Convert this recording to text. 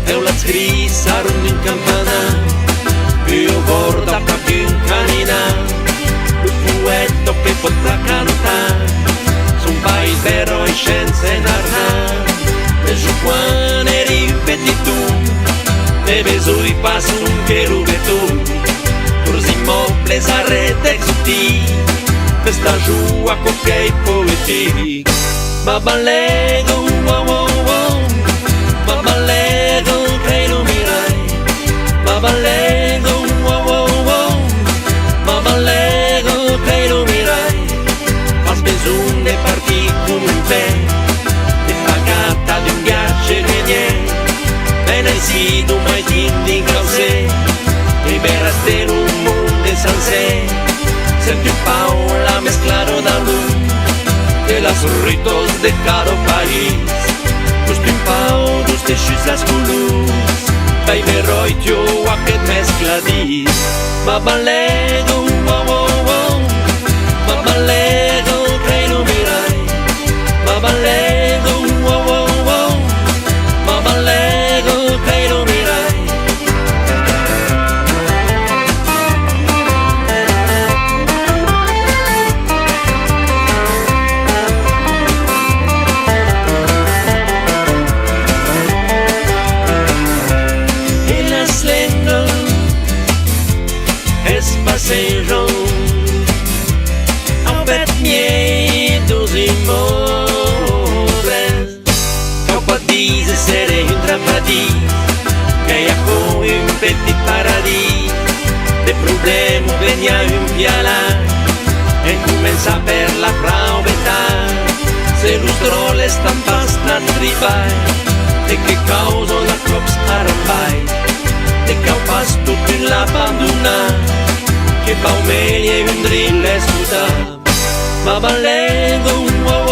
e la scrissa rund in campana, io borda più in canina, il fuetto che potrà cantare, son pai vero e scienze narrare, e su quane ripeti tu, e beso i passi un che tu, così mobile sarete tutti, questa giù a coppia poetica, ma ballego, wow wow wow, ma ballego che non mirai, ma ballego, wow wow wow, ma ballego che non mirai, fas bisogno di partire con un pè, di pagata di un ghiaccio che niente, e ne si tu mai ti cause, liberaste in un mondo senza senti un paola mezclado da lui, de las ritos de caro país, justo un pao dos texos las colus, bei veroi tio a que mezcladís, ma ballego, wow wow wow, ma ballego que no mirai, ma ballego, wow wow wow, ma ballego que no mirai. Passejo a pet miei dos imores, capa diz serei un trapadis, que con un petit paradis, de problema venia un piala, e comença per la praveta, se lustro le stampas na tribai, de che causa la cops arambai, de caupas tutto in l'abbandona, che va meglio un drill e scusa, ma ballego, wow